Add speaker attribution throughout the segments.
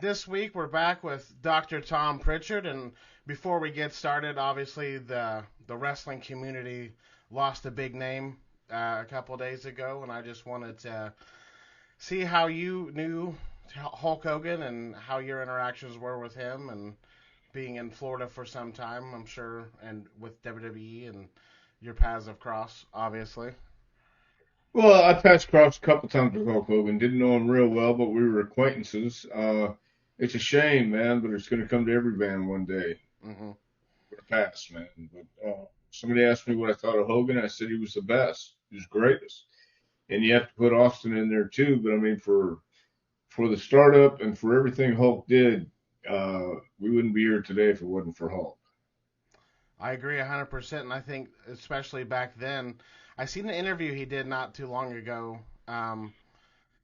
Speaker 1: This week we're back with Dr. Tom Pritchard, and before we get started, obviously the wrestling community lost a big name a couple of days ago, and I just wanted to see how you knew Hulk Hogan and how your interactions were with him, and being in Florida for some time, I'm sure, and with WWE and your paths have crossed, obviously.
Speaker 2: Well, I passed across a couple times with Hulk Hogan. Didn't know him real well, but we were acquaintances. It's a shame, man, but it's going to come to every band one day.
Speaker 1: Hmm.
Speaker 2: For the past, man. But somebody asked me what I thought of Hogan. I said he was the best. He was greatest. And you have to put Austin in there too. But I mean, for the startup and for everything Hulk did, we wouldn't be here today if it wasn't for Hulk.
Speaker 1: I agree 100%, and I think especially back then, I seen an interview he did not too long ago,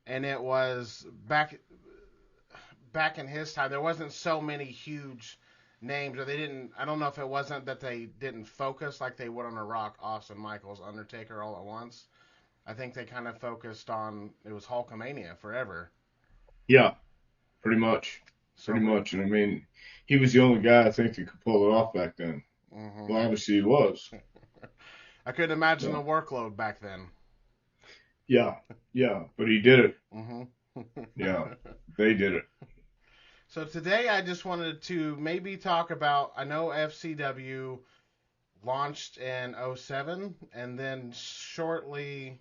Speaker 1: and it was back in his time. There wasn't so many huge names, or they didn't. I don't know if it wasn't that they didn't focus like they would on a Rock, Austin, Michaels, Undertaker all at once. I think they kind of focused on it was Hulkamania forever.
Speaker 2: Yeah, pretty much,
Speaker 1: So
Speaker 2: pretty
Speaker 1: we,
Speaker 2: much. And I mean, he was the only guy I think that could pull it off back then.
Speaker 1: hmm
Speaker 2: Well, obviously he was.
Speaker 1: I couldn't imagine
Speaker 2: Yeah.
Speaker 1: the workload back then.
Speaker 2: Yeah, yeah, but he did it.
Speaker 1: Hmm.
Speaker 2: Yeah, they did it.
Speaker 1: So today I just wanted to maybe talk about. I know FCW launched in '07, and then shortly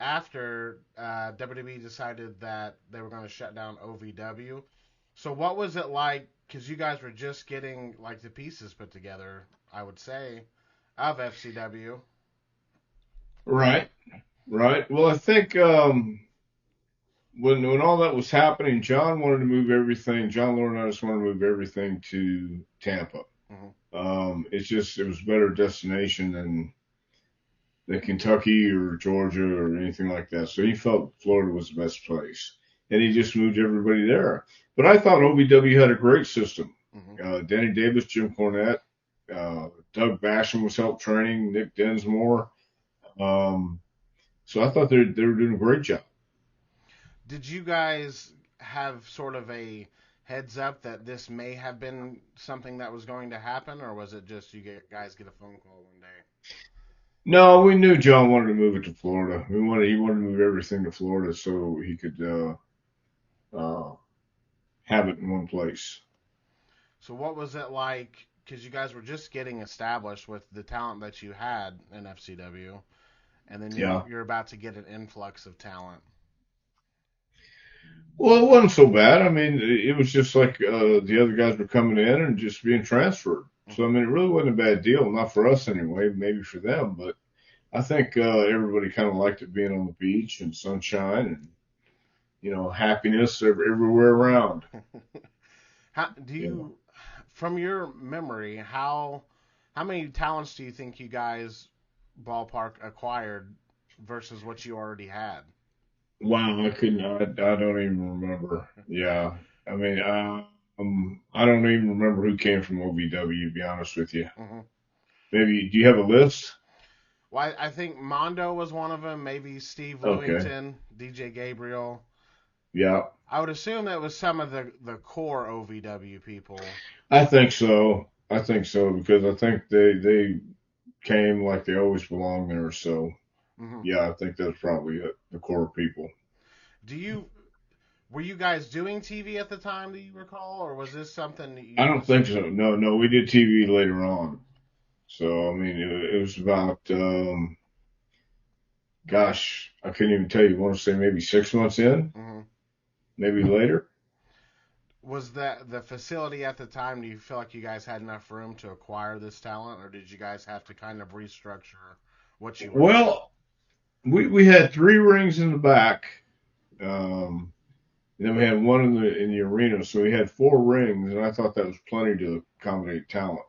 Speaker 1: after WWE decided that they were going to shut down OVW. So what was it like? Because you guys were just getting like the pieces put together, I would say, of FCW.
Speaker 2: Right, right. Well, I think when all that was happening, John wanted to move everything. John Laurinaitis wanted to move everything to Tampa.
Speaker 1: Hmm.
Speaker 2: It was a better destination than Kentucky or Georgia or anything like that. So he felt Florida was the best place, and he just moved everybody there. But I thought OVW had a great system.
Speaker 1: Hmm.
Speaker 2: Danny Davis, Jim Cornette, Doug Basham was help training, Nick Densmore. Um, so I thought they were doing a great job.
Speaker 1: Did you guys have sort of a heads up that this may have been something that was going to happen, or was it just guys get a phone call one day?
Speaker 2: No, we knew John wanted to move it to Florida. He wanted to move everything to Florida so he could uh, have it in one place.
Speaker 1: So what was it like? Because you guys were just getting established with the talent that you had in FCW, and then
Speaker 2: Yeah.
Speaker 1: you're about to get an influx of talent.
Speaker 2: Well, it wasn't so bad. I mean, it was just like the other guys were coming in and just being transferred. So I
Speaker 1: Hmm.
Speaker 2: mean, it really wasn't a bad deal. Not for us anyway. Maybe for them, but I think everybody kind of liked it being on the beach and sunshine and happiness everywhere around.
Speaker 1: How do
Speaker 2: You know.
Speaker 1: you, from your memory, how many talents do you think you guys ballpark acquired versus what you already had?
Speaker 2: Wow, I couldn't. I don't even remember. Yeah, I mean, I don't even remember who came from OVW. To be honest with you,
Speaker 1: Hmm.
Speaker 2: maybe do you have a list?
Speaker 1: Well, I think Mondo was one of them. Maybe Steve
Speaker 2: Okay,
Speaker 1: Willington, DJ Gabriel.
Speaker 2: yeah,
Speaker 1: I would assume that was some of the core OVW people.
Speaker 2: I think so. I think so because I think they came like they always belong there. So
Speaker 1: Hmm.
Speaker 2: yeah, I think that's probably it, the core people.
Speaker 1: Do you Were you guys doing TV at the time? Do you recall, or was this something that
Speaker 2: I
Speaker 1: you
Speaker 2: don't
Speaker 1: just?
Speaker 2: think so. No, no, we did TV later on. So I mean, it was about gosh, I couldn't even tell you. I want to say maybe 6 months in,
Speaker 1: Mhm.
Speaker 2: maybe later.
Speaker 1: Was that the facility at the time? Do you feel like you guys had enough room to acquire this talent, or did you guys have to kind of restructure what you were doing?
Speaker 2: Well, we had three rings in the back. Um, and then we had one in the arena, so we had four rings, and I thought that was plenty to accommodate talent.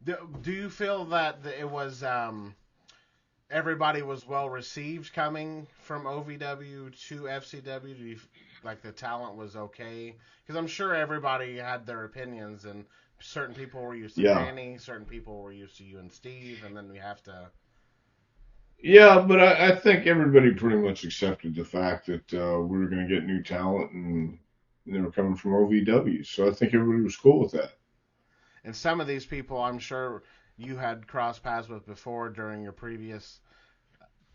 Speaker 1: Do you feel that it was everybody was well received coming from OVW to FCW? Do you like the talent was okay? Because I'm sure everybody had their opinions, and certain people were used to
Speaker 2: Yeah,
Speaker 1: Danny, certain people were used to you and Steve, and then we have to.
Speaker 2: Yeah, but I think everybody pretty much accepted the fact that we were going to get new talent, and they were coming from OVW. So I think everybody was cool with that.
Speaker 1: And some of these people, I'm sure you had crossed paths with before during your previous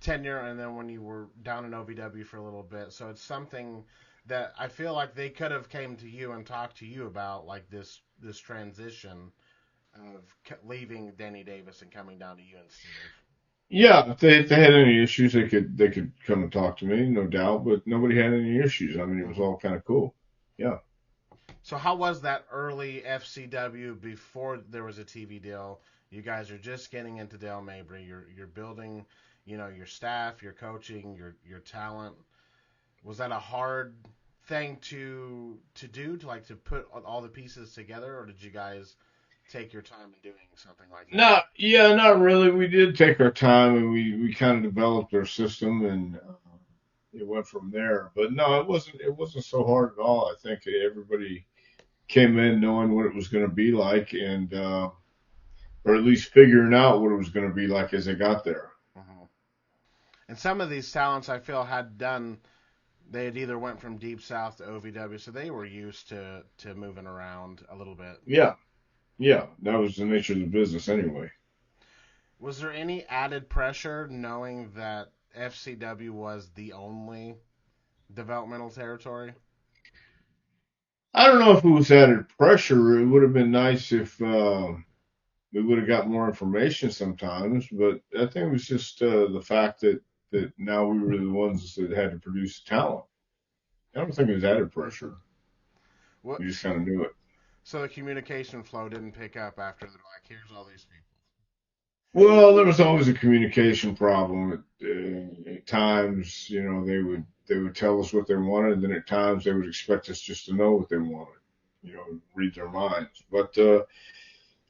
Speaker 1: tenure, and then when you were down in OVW for a little bit. So it's something that I feel like they could have came to you and talked to you about, like this transition of leaving Danny Davis and coming down to you and Steve.
Speaker 2: Yeah, if they had any issues, they could come and talk to me, no doubt. But nobody had any issues. I mean, it was
Speaker 1: Mm-hmm.
Speaker 2: all kind of cool. Yeah.
Speaker 1: So how was that early FCW before there was a TV deal? You guys are just getting into Dale Mabry. You're building, your staff, your coaching, your talent. Was that a hard thing to do to put all the pieces together, or did you guys take your time in doing something like that?
Speaker 2: Not really. We did take our time, and we kind of developed our system, and it went from there. But no, it wasn't so hard at all. I think everybody came in knowing what it was going to be like, and or at least figuring out what it was going to be like as they got there.
Speaker 1: Mm-hmm. And some of these talents I feel they had either went from Deep South to OVW, so they were used to moving around a little bit.
Speaker 2: Yeah, yeah, that was the nature of the business anyway.
Speaker 1: Was there any added pressure knowing that FCW was the only developmental territory?
Speaker 2: I don't know if it was added pressure. It would have been nice if we would have got more information sometimes, but I think it was just the fact that now we were the ones that had to produce talent. I don't think it was added pressure.
Speaker 1: What?
Speaker 2: We just kind of knew it.
Speaker 1: So the communication flow didn't pick up after they're like, here's all these people.
Speaker 2: Well, there was always a communication problem. At times, they would tell us what they wanted, and then at times they would expect us just to know what they wanted. Read their minds. But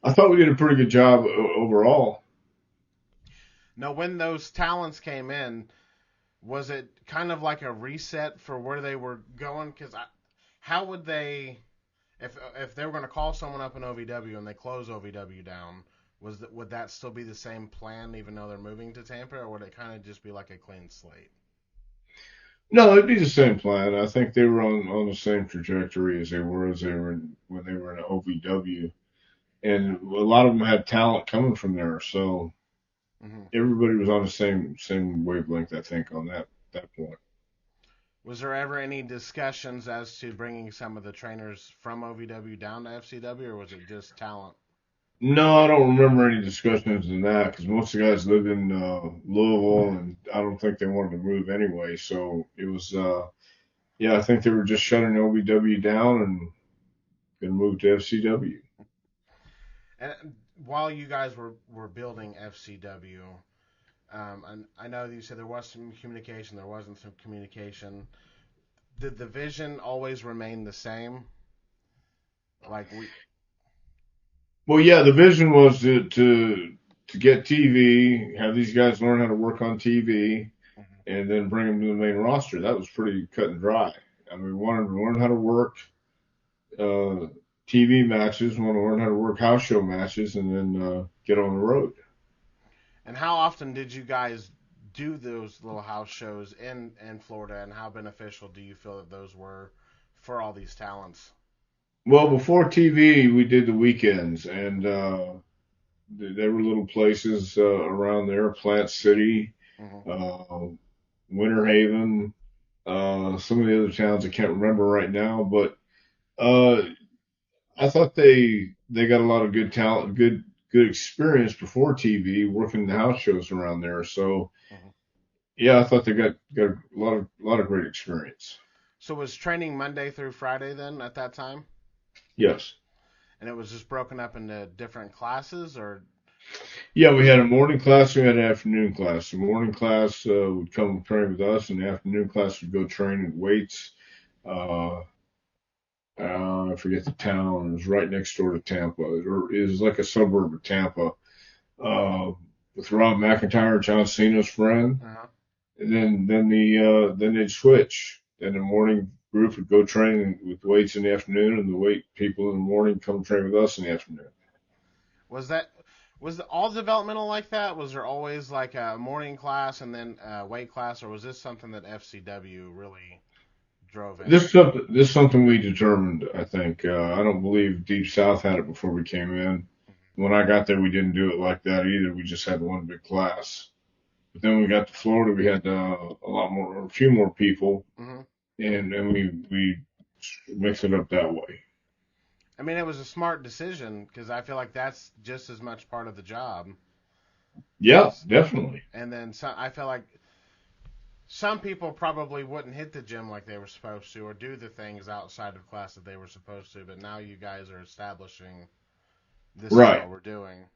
Speaker 2: I thought we did a pretty good job overall.
Speaker 1: Now, when those talents came in, was it kind of like a reset for where they were going? Because how would they, if they were going to call someone up in OVW and they close OVW down, would that still be the same plan even though they're moving to Tampa, or would it kind of just be like a clean slate?
Speaker 2: No, it'd be the same plan. I think they were on the same trajectory as they were when they were in OVW, and a lot of them had talent coming from there. So
Speaker 1: Hmm.
Speaker 2: everybody was on the same wavelength. I think on that point.
Speaker 1: Was there ever any discussions as to bringing some of the trainers from OVW down to FCW, or was it just talent?
Speaker 2: No, I don't remember any discussions in that because most of the guys lived in Louisville, and I don't think they wanted to move anyway. So it was, yeah, I think they were just shutting OVW down and going to move to FCW.
Speaker 1: And while you guys were building FCW, and I know you said there was some communication, there wasn't some communication. Did the vision always remain the same? Like we.
Speaker 2: Well, yeah, the vision was to get TV, have these guys learn how to work on TV,
Speaker 1: Mhm.
Speaker 2: and then bring them to the main roster. That was pretty cut and dry. I mean, we wanted to learn how to work uh, TV matches, want to learn how to work house show matches, and then get on the road.
Speaker 1: And how often did you guys do those little house shows in Florida, and how beneficial do you feel that those were for all these talents?
Speaker 2: Well, before TV, we did the weekends, and there were little places around there, Plant City,
Speaker 1: Hmm.
Speaker 2: uh, Winter Haven, some of the other towns I can't remember right now, but uh, I thought they got a lot of good talent, good experience before TV working the house shows around there. So
Speaker 1: Hmm.
Speaker 2: yeah, I thought they got a lot of great experience.
Speaker 1: So was training Monday through Friday then at that time?
Speaker 2: Yes.
Speaker 1: And it was just broken up into different classes, or
Speaker 2: Yeah, we had a morning class, we had an afternoon class. The morning class would come train with us, and the afternoon class would go train at weights. Uh, I forget the town. It was right next door to Tampa. It was like a suburb of Tampa. Uh, with Rob McIntyre, John Cena's friend.
Speaker 1: uh-huh.
Speaker 2: And then they'd switch. Then the morning group would go train with weights in the afternoon, and the weight people in the morning come train with us in the afternoon.
Speaker 1: Was that Was all developmental like that? Was there always like a morning class and then a weight class, or was this something that FCW really drove in?
Speaker 2: This is something we determined. I think I don't believe Deep South had it before we came in. When I got there, we didn't do it like that either. We just had one big class. But then we got to Florida, we had a few more people,
Speaker 1: Hmm.
Speaker 2: and we mixed it up that way.
Speaker 1: I mean, it was a smart decision because I feel like that's just as much part of the job.
Speaker 2: Yeah, definitely.
Speaker 1: And then I feel like some people probably wouldn't hit the gym like they were supposed to or do the things outside of class that they were supposed to. But now you guys are establishing this is
Speaker 2: Right,
Speaker 1: what we're doing.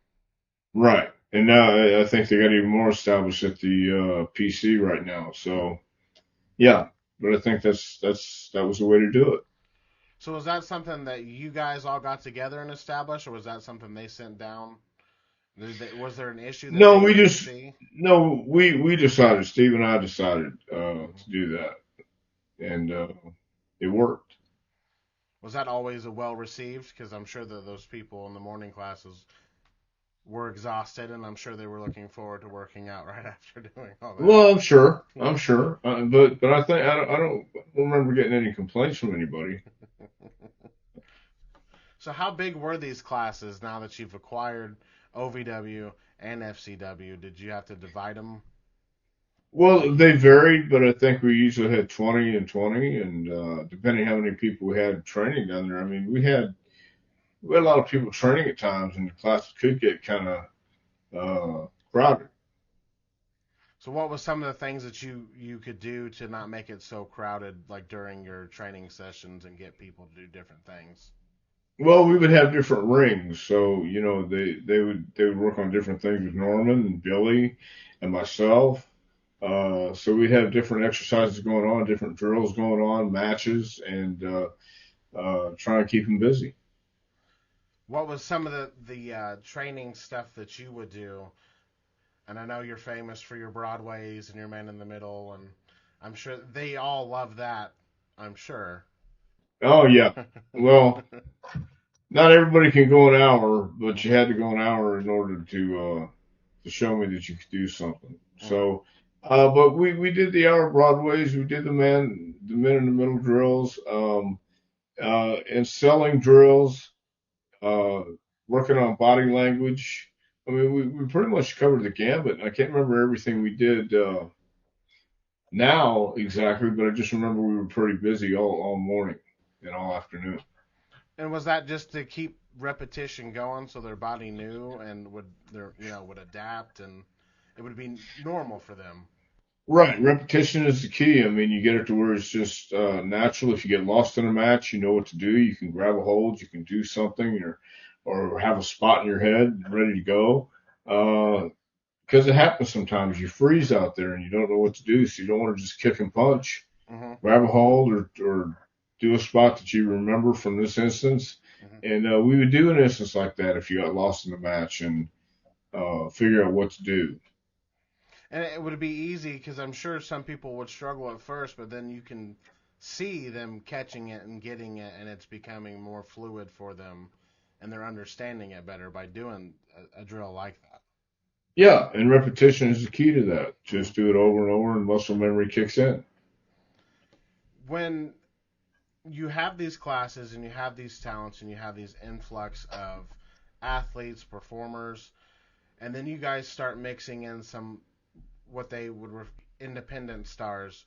Speaker 2: right. And now I think they got even more established at the PC right now. So yeah, but I think that was the way to do it.
Speaker 1: So was that something that you guys all got together and established, or was that something they sent down? Was there an issue that
Speaker 2: No,
Speaker 1: they
Speaker 2: we
Speaker 1: didn't
Speaker 2: just
Speaker 1: see?
Speaker 2: no, we decided. Steve and I decided
Speaker 1: Hmm.
Speaker 2: to do that, and it worked.
Speaker 1: Was that always a well received? Because I'm sure that those people in the morning classes were exhausted, and I'm sure they were looking forward to working out right after doing all that.
Speaker 2: Well, I'm sure, but I think I don't remember getting any complaints from anybody.
Speaker 1: So how big were these classes now that you've acquired OVW and FCW? Did you have to divide them?
Speaker 2: Well, they varied, but I think we usually had 20 and 20, and depending how many people we had training down there. I mean, we had a lot of people training at times, and the classes could get kind of crowded.
Speaker 1: So what was some of the things that you could do to not make it so crowded, like during your training sessions, and get people to do different things?
Speaker 2: Well, we would have different rings, so they would work on different things with Norman and Billy and myself. So we'd have different exercises going on, different drills going on, matches, and try and keep them busy.
Speaker 1: What was some of the training stuff that you would do? And I know you're famous for your Broadways and your Man in the Middle, and I'm sure they all love that. I'm sure.
Speaker 2: Oh yeah. Well, not everybody can go an hour, but you
Speaker 1: Hmm.
Speaker 2: had to go an hour in order to show me that you could do something.
Speaker 1: Hmm.
Speaker 2: So, but we did the hour Broadways, we did the men in the middle drills, and selling drills, uh, working on body language. I mean, we pretty much covered the gambit. I can't remember everything we did now exactly, but I just remember we were pretty busy all morning and all afternoon.
Speaker 1: And was that just to keep repetition going so their body knew and would adapt and it would be normal for them?
Speaker 2: Right, repetition is the key. I mean, you get it to where it's just natural. If you get lost in a match, you know what to do. You can grab a hold, you can do something, or have a spot in your head ready to go. Because it happens sometimes. You freeze out there and you don't know what to do, so you don't want to just kick and punch.
Speaker 1: Hmm.
Speaker 2: Grab a hold or do a spot that you remember from this instance.
Speaker 1: Hmm.
Speaker 2: And we would do an instance like that if you got lost in the match and figure out what to do.
Speaker 1: And it would be easy because I'm sure some people would struggle at first, but then you can see them catching it and getting it, and it's becoming more fluid for them, and they're understanding it better by doing a drill like that.
Speaker 2: Yeah, and repetition is the key to that.
Speaker 1: Hmm.
Speaker 2: Just do it over and over, and muscle memory kicks in.
Speaker 1: When you have these classes and you have these talents and you have these influx of athletes, performers, and then you guys start mixing in some what they would independent stars.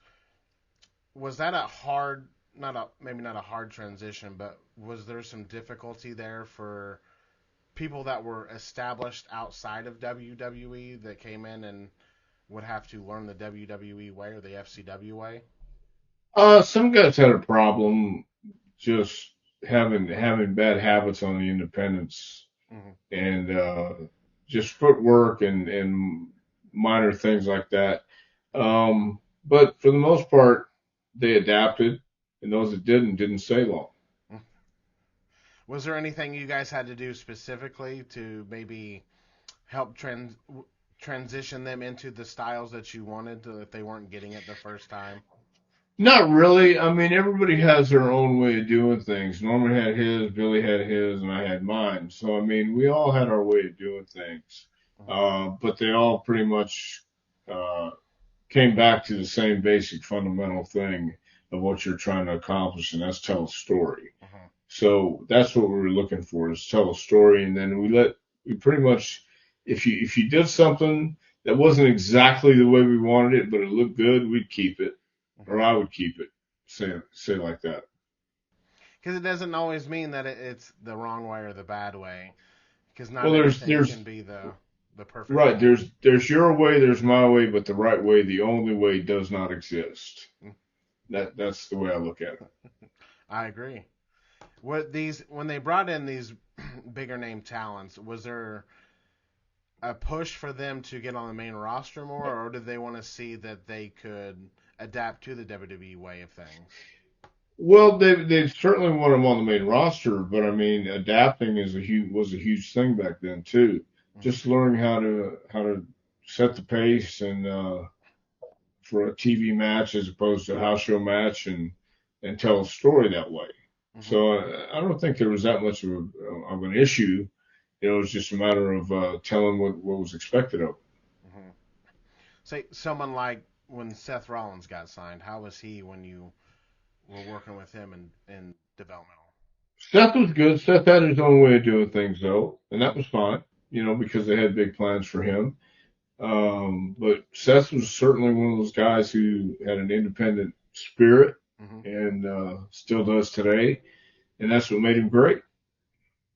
Speaker 1: Was that a hard, not a maybe not a hard transition, but was there some difficulty there for people that were established outside of WWE that came in and would have to learn the WWE way or the FCW way?
Speaker 2: Some guys had a problem just having bad habits on the independents
Speaker 1: Mm-hmm.
Speaker 2: and just footwork and minor things like that. But for the most part, they adapted, and those that didn't stay long.
Speaker 1: Was there anything you guys had to do specifically to maybe help transition them into the styles that you wanted to, if they weren't getting it the first time?
Speaker 2: Not really. I mean, everybody has their own way of doing things. Norman had his, Billy had his, and I had mine. So, I mean, we all had our way of doing things.
Speaker 1: Mm-hmm.
Speaker 2: But they all pretty much uh, came back to the same basic fundamental thing of what you're trying to accomplish, and that's tell a story.
Speaker 1: Mm-hmm.
Speaker 2: So that's what we were looking for, is tell a story, and then we pretty much, if you did something that wasn't exactly the way we wanted it, but it looked good, we'd keep it, or
Speaker 1: Mm-hmm.
Speaker 2: I would keep it. Say like that.
Speaker 1: Because it doesn't always mean that it's the wrong way or the bad way. Because not
Speaker 2: Well,
Speaker 1: everything
Speaker 2: there's
Speaker 1: can be the perfect
Speaker 2: right,
Speaker 1: way.
Speaker 2: there's your way, there's my way, but the right way, the only way, does not exist. That's the way I look at it.
Speaker 1: I agree. When they brought in these bigger name talents, was there a push for them to get on the main roster more, or did they want to see that they could adapt to the WWE way of things?
Speaker 2: Well, they certainly want him on the main roster, but I mean, adapting was a huge thing back then too.
Speaker 1: Mm-hmm.
Speaker 2: Just learning how to set the pace and for a TV match as opposed to a house show match, and tell a story that way.
Speaker 1: Mm-hmm.
Speaker 2: So I don't think there was that much of an issue. It was just a matter of telling what was expected of him.
Speaker 1: Mm-hmm. Say someone like when Seth Rollins got signed, how was he when you were working with him in developmental?
Speaker 2: Seth was good. Seth had his own way of doing things though, and that was fine. Because they had big plans for him. But Seth was certainly one of those guys who had an independent spirit
Speaker 1: Mm-hmm.
Speaker 2: and still does today, and that's what made him great.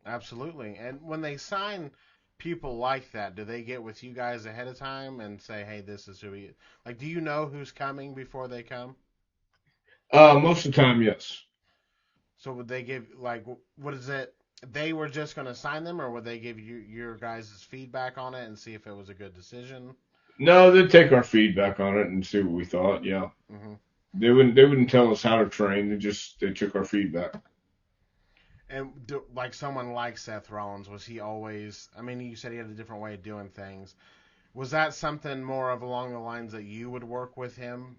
Speaker 1: Absolutely. And when they sign people like that, do they get with you guys ahead of time and say, "Hey, this is who he..." Like, do you know who's coming before they come?
Speaker 2: Most of the time, yes.
Speaker 1: So would they give like what is it? They were just going to sign them, or would they give you your guys' feedback on it and see if it was a good decision?
Speaker 2: No, they'd take our feedback on it and see what we thought. Yeah,
Speaker 1: Hmm.
Speaker 2: they wouldn't tell us how to train. They took our feedback.
Speaker 1: And like someone like Seth Rollins, was he always? I mean, you said he had a different way of doing things. Was that something more of along the lines that you would work with him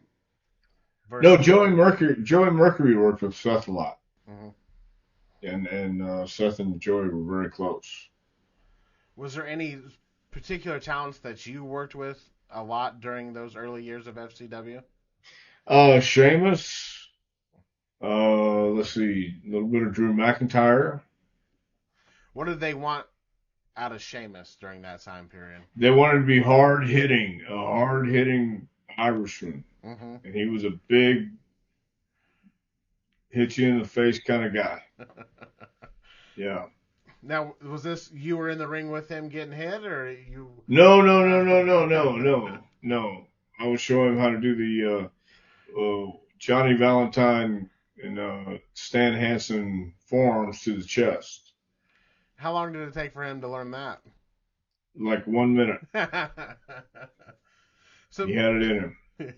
Speaker 2: No,
Speaker 1: versus?
Speaker 2: Joey Mercury worked with Seth a lot,
Speaker 1: Hmm.
Speaker 2: and Seth and Joey were very close.
Speaker 1: Was there any particular talents that you worked with a lot during those early years of FCW?
Speaker 2: Sheamus. Let's see, a little bit of Drew McIntyre.
Speaker 1: What did they want out of Sheamus during that time period?
Speaker 2: They wanted to be a hard hitting Irishman,
Speaker 1: Hmm.
Speaker 2: and he was a big hit you in the face kind of guy. Yeah.
Speaker 1: Now, was this you were in the ring with him getting hit, or you?
Speaker 2: No, no, no, no, no, no, no, no. I was showing him how to do the Johnny Valentine and Stan Hansen forearms to the chest,
Speaker 1: How long did it take for him to learn that?
Speaker 2: like 1 minute.
Speaker 1: so,
Speaker 2: He had it in him.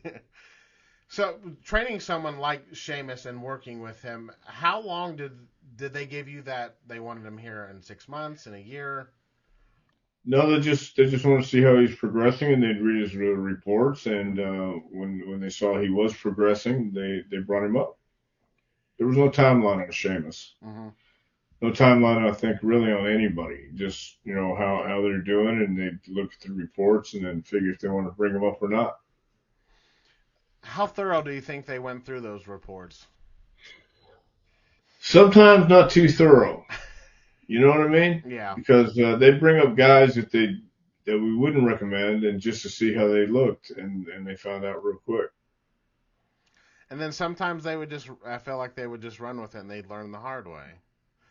Speaker 1: so training someone like Sheamus and working with him, how long did they give you that they wanted him here in 6 months, in a year?
Speaker 2: No, they just want to see how he's progressing, and they'd read his reports. And when they saw he was progressing, they brought him up. There was no timeline on Sheamus.
Speaker 1: Mm-hmm.
Speaker 2: No timeline, I think, really on anybody. Just how they're doing, and they look at the reports and then figure if they want to bring him up or not.
Speaker 1: How thorough do you think they went through those reports?
Speaker 2: Sometimes not too thorough. You know what I mean?
Speaker 1: Yeah.
Speaker 2: Because they bring up guys that we wouldn't recommend, and just to see how they looked, and they found out real quick.
Speaker 1: And then sometimes I felt like they would just run with it and they'd learn the hard way.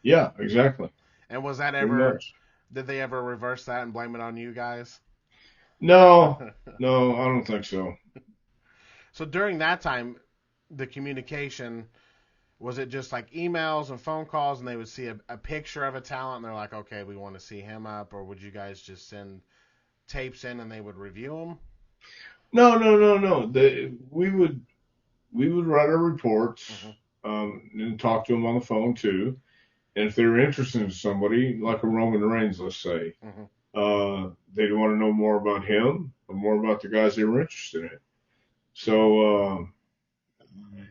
Speaker 2: Yeah, exactly.
Speaker 1: And was that
Speaker 2: Pretty
Speaker 1: ever,
Speaker 2: much.
Speaker 1: did they ever reverse that and blame it on you guys?
Speaker 2: No, no, I don't think so.
Speaker 1: So during that time, the communication, was it just like emails and phone calls and they would see a picture of a talent and they're like, okay, we want to see him up? Or would you guys just send tapes in and they would review them?
Speaker 2: No, no, no, no. We would write our reports,
Speaker 1: Mm-hmm.
Speaker 2: and talk to them on the phone too. And if they were interested in somebody, like a Roman Reigns, let's say,
Speaker 1: Mm-hmm.
Speaker 2: they'd want to know more about him or more about the guys they were interested in. So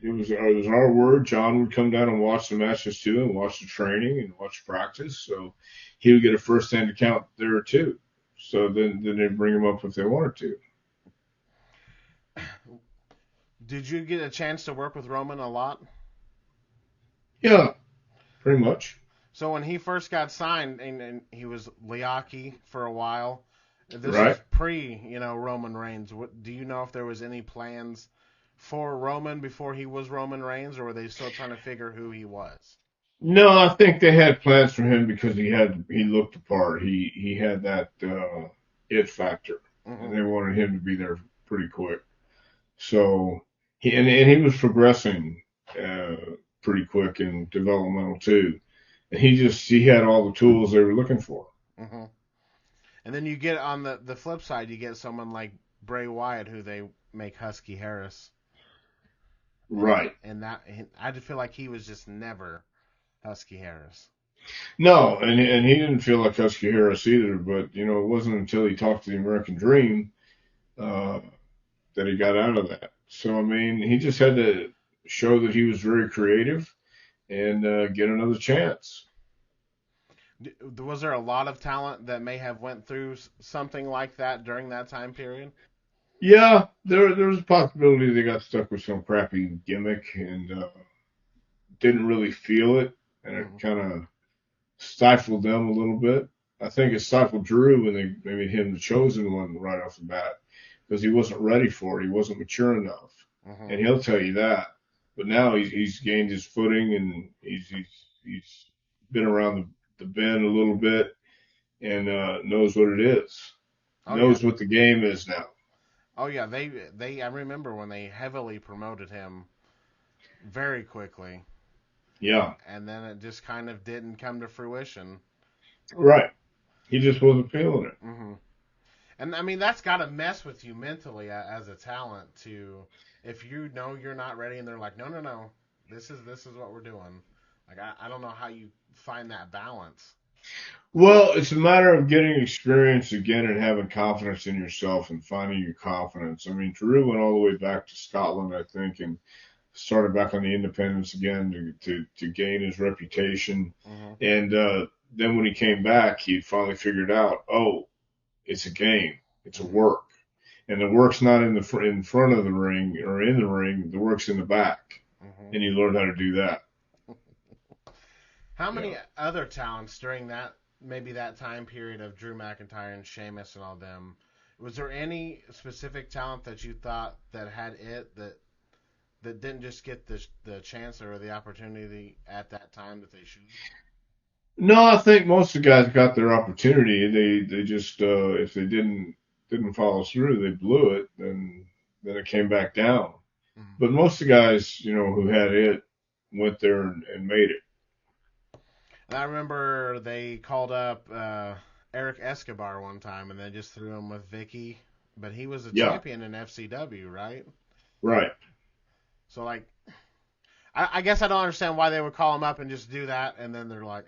Speaker 2: It was our word. John would come down and watch the matches too, and watch the training and watch practice. So he would get a first-hand account there too. So then they'd bring him up if they wanted to.
Speaker 1: Did you get a chance to work with Roman a lot?
Speaker 2: Yeah, pretty much.
Speaker 1: So when he first got signed, and he was Liaki for a while, this
Speaker 2: Right.
Speaker 1: was pre, Roman Reigns. Do you know if there was any plans for Roman before he was Roman Reigns, or were they still trying to figure who he was?
Speaker 2: No, I think they had plans for him because he looked the part. He had that it factor, and
Speaker 1: Hmm.
Speaker 2: they wanted him to be there pretty quick. So and he was progressing uh, pretty quick in developmental too. And he had all the tools they were looking for.
Speaker 1: Hmm. And then you get on the flip side, you get someone like Bray Wyatt, who they make Husky Harris, and
Speaker 2: Right.
Speaker 1: I just feel like he was just never Husky Harris.
Speaker 2: No, and he didn't feel like Husky Harris either. But it wasn't until he talked to the American Dream uh, that he got out of that. So I mean, he just had to show that he was very creative and get another chance.
Speaker 1: Was there a lot of talent that may have went through something like that during that time period?
Speaker 2: Yeah, there's a possibility they got stuck with some crappy gimmick and didn't really feel it, and it
Speaker 1: Hmm.
Speaker 2: kind of stifled them a little bit. I think it stifled Drew when they made him the chosen one right off the bat because he wasn't ready for it. He wasn't mature enough,
Speaker 1: Hmm.
Speaker 2: and he'll tell you that. But now he's gained his footing and he's been around the bend a little bit and knows what it is,
Speaker 1: Oh yeah.
Speaker 2: knows what the game is now.
Speaker 1: Oh yeah. They I remember when they heavily promoted him very quickly,
Speaker 2: Yeah,
Speaker 1: and then it just kind of didn't come to fruition.
Speaker 2: right. He just wasn't feeling it.
Speaker 1: Hmm. And I mean, that's got to mess with you mentally as a talent to, if you know you're not ready, and they're like, no, no, no, this is what we're doing. Like I don't know how you find that balance.
Speaker 2: Well, it's a matter of getting experience again and having confidence in yourself and finding your confidence. I mean, Drew went all the way back to Scotland, I think, and started back on the independents again to gain his reputation.
Speaker 1: Hmm.
Speaker 2: And then when he came back, he finally figured out, oh, it's a game, it's a
Speaker 1: Hmm.
Speaker 2: work, and the work's not in front of the ring or in the ring. The work's in the back,
Speaker 1: Hmm.
Speaker 2: and you learn how to do that.
Speaker 1: How
Speaker 2: Yeah.
Speaker 1: many other talents during that maybe that time period of Drew McIntyre and Sheamus and all them? Was there any specific talent that you thought that had that didn't just get the chance or the opportunity at that time that they should?
Speaker 2: No, I think most of the guys got their opportunity. They just if they didn't follow through, they blew it, and then it came back down.
Speaker 1: Mhm.
Speaker 2: But most of the guys, who had it, went there and made it.
Speaker 1: And I remember they called up Eric Escobar one time, and they just threw him with Vicky, but he was a
Speaker 2: Yeah,
Speaker 1: champion in FCW, right?
Speaker 2: right.
Speaker 1: So like, I guess I don't understand why they would call him up and just do that, and then they're like,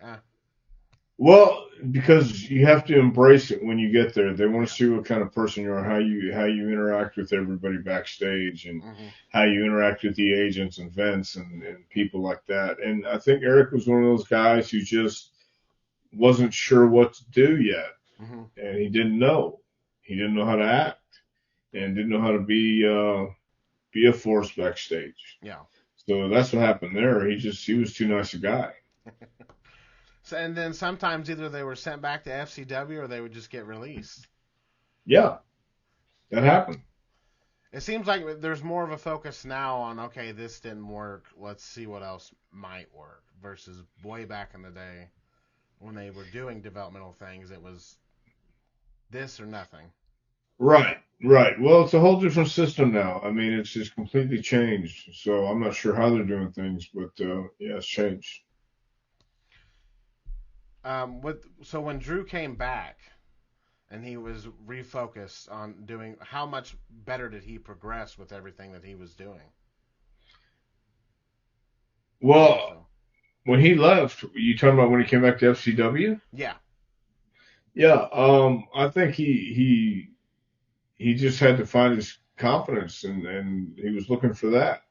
Speaker 2: Well, because you have to embrace it when you get there. They want to
Speaker 1: yeah.
Speaker 2: see what kind of person you are, how you interact with everybody backstage, and
Speaker 1: Hmm.
Speaker 2: how you interact with the agents and Vince and people like that. And I think Eric was one of those guys who just wasn't sure what to do yet,
Speaker 1: Hmm.
Speaker 2: and he didn't know. He didn't know how to act, and didn't know how to be a force backstage.
Speaker 1: Yeah.
Speaker 2: So that's what happened there. He was too nice a guy.
Speaker 1: So, and then sometimes either they were sent back to FCW or they would just get released.
Speaker 2: Yeah, that happened.
Speaker 1: It seems like there's more of a focus now on, okay, this didn't work, let's see what else might work, versus way back in the day when they were doing developmental things, it was this or nothing.
Speaker 2: Right, right. Well, it's a whole different system now. I mean, it's just completely changed. So I'm not sure how they're doing things, but yeah, it's changed.
Speaker 1: So when Drew came back and he was refocused on doing, how much better did he progress with everything that he was doing? Would you
Speaker 2: Well,
Speaker 1: feel?
Speaker 2: when he left, you talking about when he came back to FCW?
Speaker 1: Yeah.
Speaker 2: Yeah, I think he just had to find his confidence, and he was looking for that.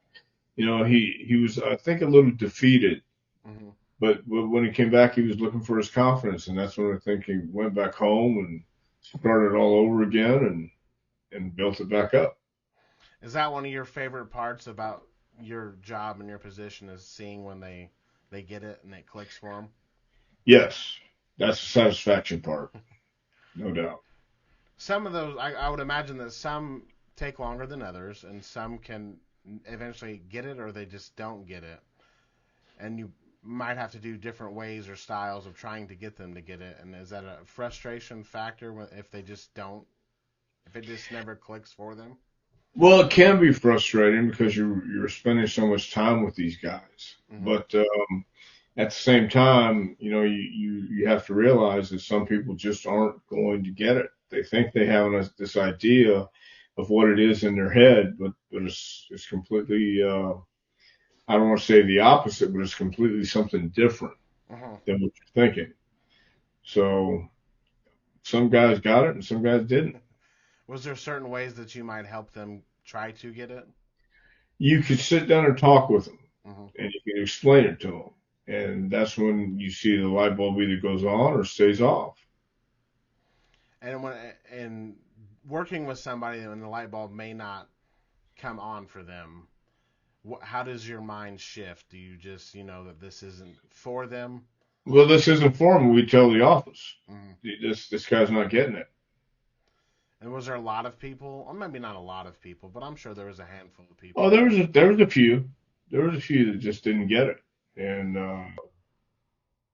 Speaker 2: he was, I think, a little defeated.
Speaker 1: Hmm.
Speaker 2: But when he came back, he was looking for his confidence, and that's when I think he went back home and started all over again and built it back up.
Speaker 1: Is that one of your favorite parts about your job and your position is seeing when they get it and it clicks for them?
Speaker 2: Yes, that's the satisfaction part, no doubt.
Speaker 1: Some of those, I would imagine that some take longer than others, and some can eventually get it or they just don't get it. And you might have to do different ways or styles of trying to get them to get it. And is that a frustration factor if they just don't, if it just never clicks for them?
Speaker 2: Well, it can be frustrating because you're spending so much time with these guys,
Speaker 1: Hmm.
Speaker 2: but at the same time, you have to realize that some people just aren't going to get it. They think they have this idea of what it is in their head, but it's completely I don't want to say the opposite, but it's completely something different
Speaker 1: Hmm.
Speaker 2: than what you're thinking. So some guys got it and some guys didn't.
Speaker 1: Was there certain ways that you might help them try to get it?
Speaker 2: You could sit down and talk with them
Speaker 1: Hmm.
Speaker 2: and you can explain it to them. And that's when you see the light bulb either goes on or stays off.
Speaker 1: And when and working with somebody when the light bulb may not come on for them, how does your mind shift? Do you just that this isn't for them?
Speaker 2: Well, this isn't formal. We tell the office
Speaker 1: Hmm.
Speaker 2: this guy's not getting it.
Speaker 1: And was there a lot of people? Or maybe not a lot of people, but I'm sure there was a handful of
Speaker 2: Oh,
Speaker 1: people.
Speaker 2: there was a few. There was a few that just didn't get it and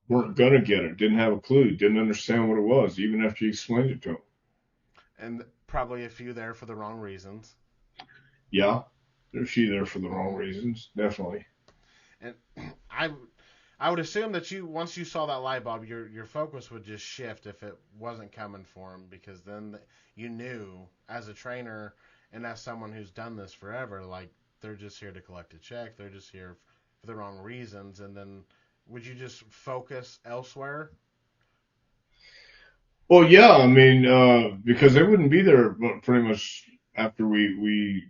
Speaker 2: weren't gonna get it. Didn't have a clue. Didn't understand what it was, even after you explained it to them.
Speaker 1: And probably a few there for the wrong reasons.
Speaker 2: Yeah, there's a few there for the wrong
Speaker 1: Hmm.
Speaker 2: reasons, definitely.
Speaker 1: And I I would assume that you once you saw that light bulb, your focus would just shift if it wasn't coming for him because then you knew as a trainer and as someone who's done this forever, like they're just here to collect a check, they're just here for the wrong reasons, and then would you just focus elsewhere?
Speaker 2: Well, yeah, I mean, because they wouldn't be there pretty much after we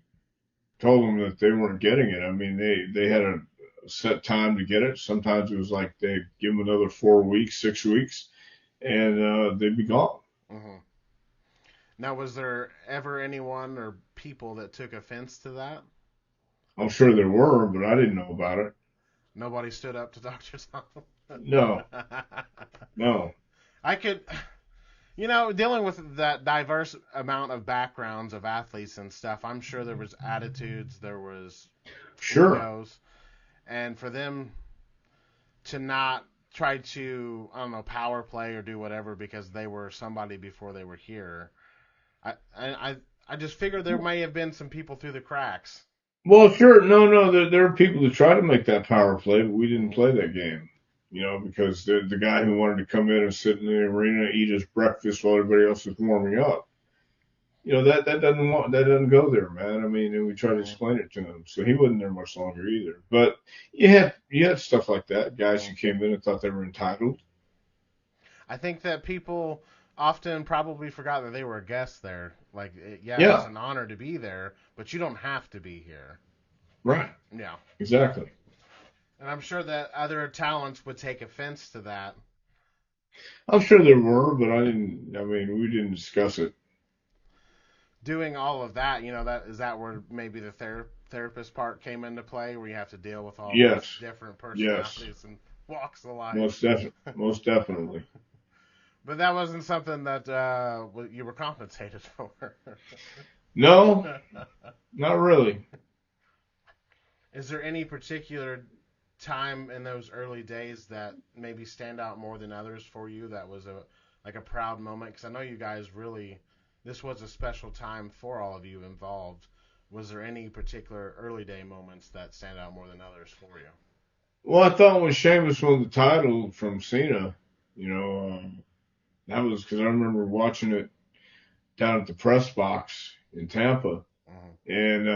Speaker 2: told them that they weren't getting it. I mean, they had a set time to get it. Sometimes it was like they give them another 4 weeks, 6 weeks, and they'd be gone.
Speaker 1: Hmm. Now, was there ever anyone or people that took offense to that?
Speaker 2: I'm sure there were, but I didn't know about it.
Speaker 1: Nobody stood up to Dr. Tom.
Speaker 2: No, no,
Speaker 1: I could, dealing with that diverse amount of backgrounds of athletes and stuff, I'm sure there was attitudes, there was
Speaker 2: sure.
Speaker 1: egos, and for them to not try to, I don't know, power play or do whatever because they were somebody before they were here. I just figured there may have been some people through the cracks.
Speaker 2: Well, sure. No, no. There are people that try to make that power play, but we didn't
Speaker 1: Hmm.
Speaker 2: play that game. Because the guy who wanted to come in and sit in the arena, eat his breakfast while everybody else is warming up, that doesn't go there, man. I mean, and we tried to
Speaker 1: Hmm.
Speaker 2: explain it to him, so he wasn't there much longer either. But you had stuff like that, guys
Speaker 1: Hmm.
Speaker 2: who came in and thought they were entitled.
Speaker 1: I think that people often probably forgot that they were guests there. Like, yeah, it's
Speaker 2: Yeah,
Speaker 1: an honor to be there, but you don't have to be here.
Speaker 2: right,
Speaker 1: Yeah.
Speaker 2: exactly.
Speaker 1: And I'm sure that other talents would take offense to that.
Speaker 2: I'm sure there were, but I didn't. I mean, we didn't discuss it.
Speaker 1: Doing all of that, that is that where maybe the therapist part came into play, where you have to deal with all those
Speaker 2: Yes,
Speaker 1: different
Speaker 2: yes,
Speaker 1: personalities and walks of life.
Speaker 2: most definitely.
Speaker 1: But that wasn't something that you were compensated for.
Speaker 2: No, not really.
Speaker 1: Is there any particular time in those early days that maybe stand out more than others for you that was a proud moment? Because I know you guys really this was a special time for all of you involved. Was there any particular early day moments that stand out more than others for you?
Speaker 2: Well, I thought when Sheamus won the title from Cena, you know, that was because I remember watching it down at the press box in Tampa,
Speaker 1: Hmm.
Speaker 2: and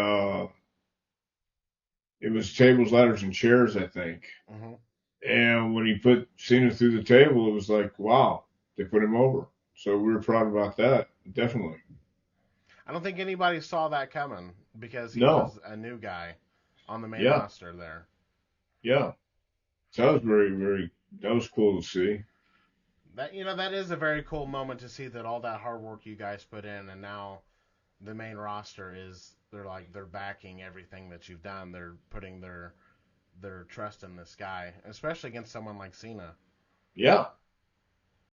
Speaker 2: it was tables, ladders, and chairs, I think.
Speaker 1: Hmm.
Speaker 2: And when he put Cena through the table, it was like, wow, they put him over. So we were proud about that, definitely.
Speaker 1: I don't think anybody saw that coming because he
Speaker 2: No,
Speaker 1: was a new guy. on the main
Speaker 2: Yeah,
Speaker 1: roster there.
Speaker 2: yeah. So that was that was cool to see.
Speaker 1: That is a very cool moment to see that all that hard work you guys put in, and now the main roster they're backing everything that you've done. They're putting their trust in this guy, especially against someone like Cena.
Speaker 2: Yeah,